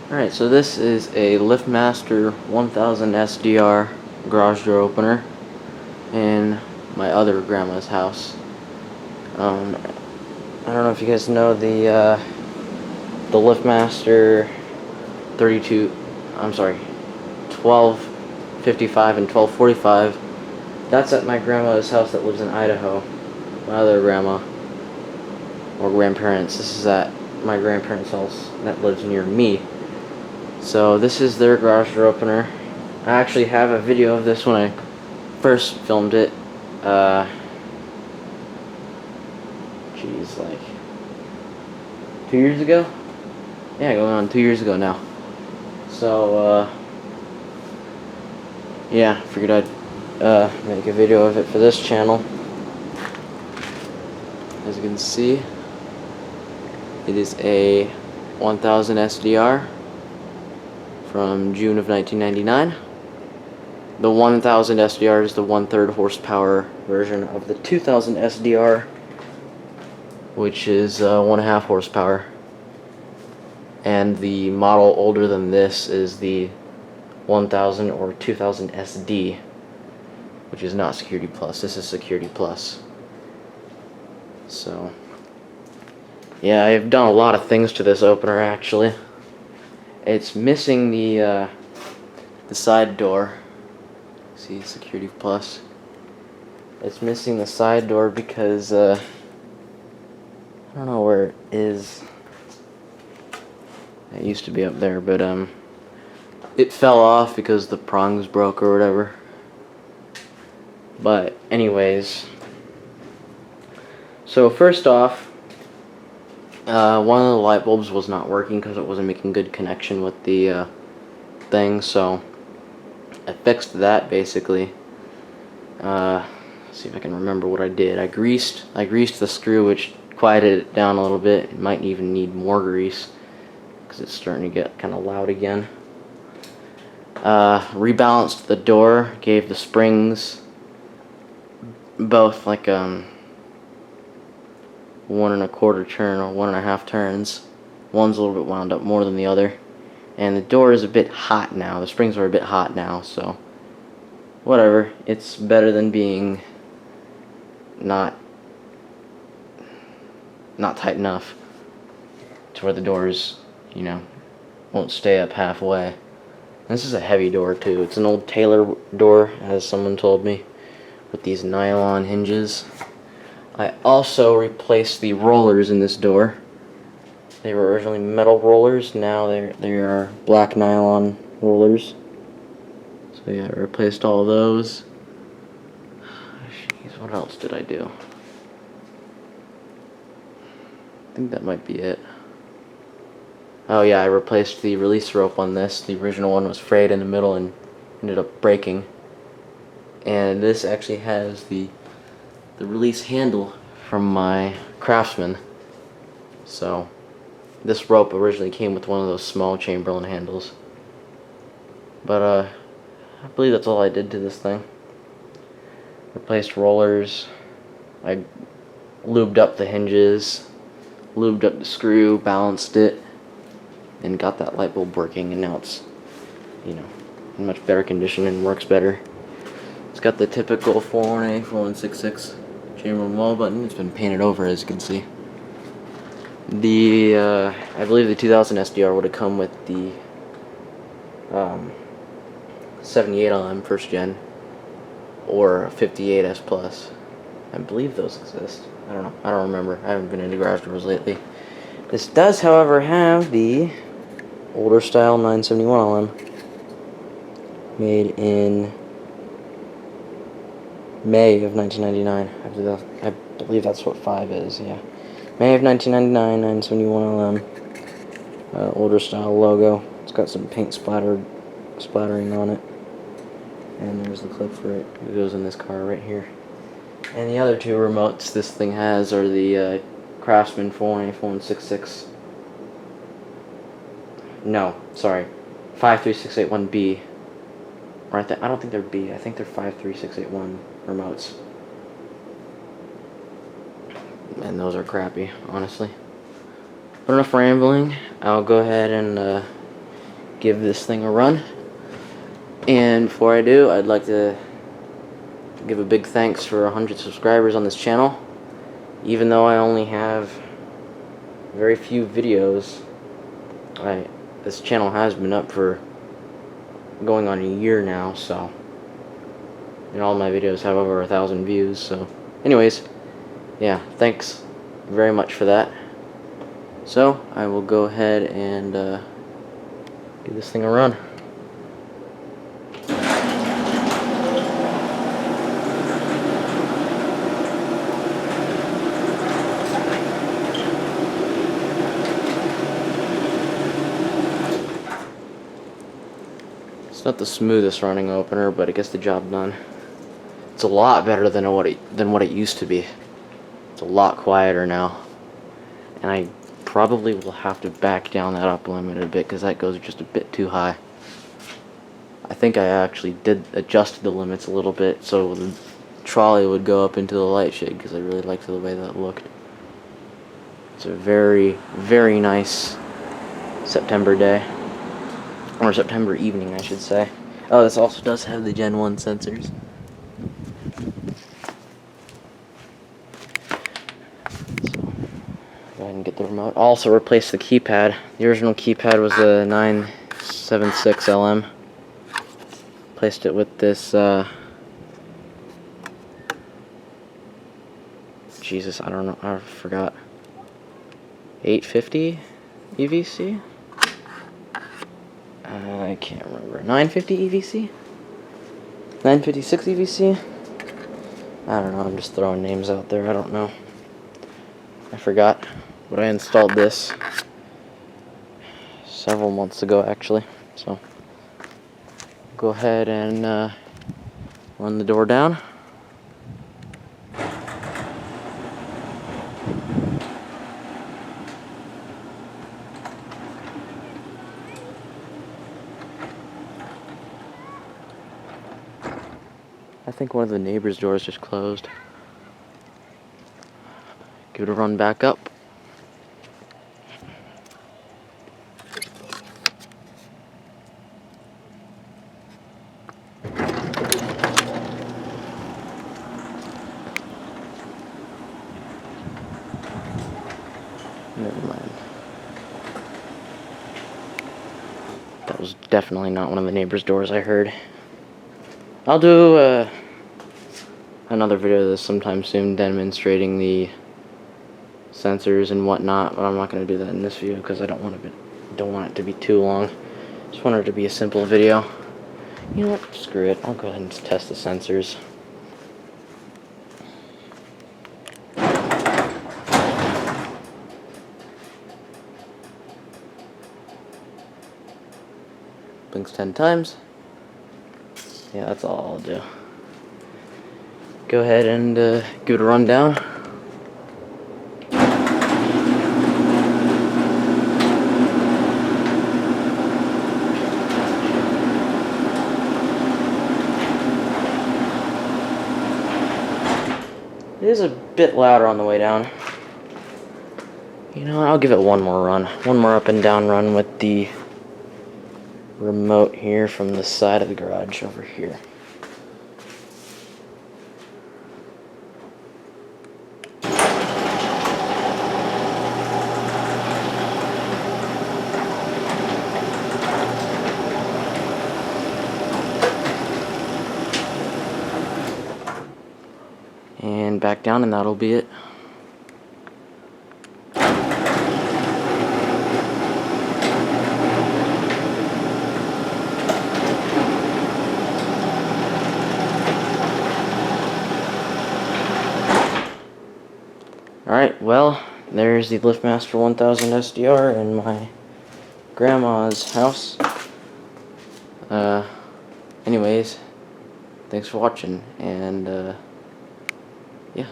Alright, so this is a LiftMaster 1000 SDR garage door opener in my other grandma's house. I don't know if you guys know the LiftMaster 1255 and 1245. That's at my grandma's house that lives in Idaho. My other grandma or grandparents. This is at my grandparents' house that lives near me. So this is their garage door opener. I actually have a video of this when I first filmed it. Geez, like 2 years ago? Yeah, going on 2 years ago now. So, yeah, figured I'd make a video of it for this channel. As you can see, it is a 1000 SDR from June of 1999. The 1000 SDR is the 1/3 horsepower version of the 2000 SDR, which is 1/2 horsepower. And the model older than this is the 1000 or 2000 SD, which is not Security Plus. This is Security Plus. So, yeah, I've done a lot of things to this opener actually. It's missing the side door. See, Security Plus. It's missing the side door because I don't know where it is. It used to be up there, but it fell off because the prongs broke or whatever. But anyways, so first off, one of the light bulbs was not working because it wasn't making good connection with the thing, so I fixed that basically. See if I can remember what I did. I greased the screw, which quieted it down a little bit. It might even need more grease because it's starting to get kind of loud again. Rebalanced the door, gave the springs both like 1 1/4 turn or 1.5 turns. One's a little bit wound up more than the other. And the door is a bit hot now. The springs are a bit hot now, so whatever. It's better than being not tight enough to where the doors, won't stay up halfway. This is a heavy door too. It's an old Taylor door, as someone told me, with these nylon hinges. I also replaced the rollers in this door. They were originally metal rollers. Now they are black nylon rollers. So yeah, I replaced all of those. Jeez, what else did I do? I think that might be it. Oh yeah, I replaced the release rope on this. The original one was frayed in the middle and ended up breaking. And this actually has the release handle from my Craftsman. So this rope originally came with one of those small Chamberlain handles. But I believe that's all I did to this thing. Replaced rollers. I lubed up the hinges, lubed up the screw, balanced it, and got that light bulb working, and now it's, in much better condition and works better. It's got the typical 41A, 4166 Chamberlain wall button. It's been painted over, as you can see. I believe the 2000 SDR would have come with the 78LM first gen or 58S Plus. I believe those exist. I don't know. I don't remember. I haven't been into garage doors lately. This does, however, have the older style 971LM made in May of 1999. I believe that's what 5 is, yeah. May of 1999, 971LM. Older style logo. It's got some paint splattering on it. And there's the clip for it. It goes in this car right here. And the other 2 remotes this thing has are the Craftsman 41A, 4166. No, sorry. 53681B. Or I don't think they're B. I think they're 53681 remotes. And those are crappy, honestly. But enough rambling. I'll go ahead and give this thing a run. And before I do, I'd like to give a big thanks for 100 subscribers on this channel. Even though I only have very few videos, this channel has been up for going on a year now, so, and all my videos have over 1,000 views. So anyways, yeah, thanks very much for that. So I will go ahead and give this thing a run. It's not the smoothest running opener, but it gets the job done. It's a lot better than what it used to be. It's a lot quieter now, and I probably will have to back down that up limit a bit because that goes just a bit too high. I think I actually did adjust the limits a little bit so the trolley would go up into the light shade because I really liked the way that looked. It's a very, very nice September day. Or September evening, I should say. Oh, this also does have the Gen 1 sensors. So, go ahead and get the remote. Also replace the keypad. The original keypad was the 976 LM. Placed it with this, Jesus, I don't know, I forgot. 850 EVC? I can't remember. 950 EVC? 956 EVC? I don't know, I'm just throwing names out there, I don't know. I forgot, but I installed this several months ago actually, so go ahead and run the door down. I think one of the neighbor's doors just closed. Give it a run back up. Never mind. That was definitely not one of the neighbor's doors I heard. I'll do another video of this sometime soon demonstrating the sensors and whatnot, but I'm not going to do that in this video because I don't want it to be too long. Just want it to be a simple video. You know what? Screw it. I'll go ahead and just test the sensors. Blinks 10 times. Yeah, that's all I'll do. Go ahead and give it a run down. It is a bit louder on the way down. You know, I'll give it one more run. One more up and down run with the remote here from the side of the garage over here. And back down, and that'll be it. Alright, well, there's the LiftMaster 1000 SDR in my grandma's house. Anyways, thanks for watching, and yeah.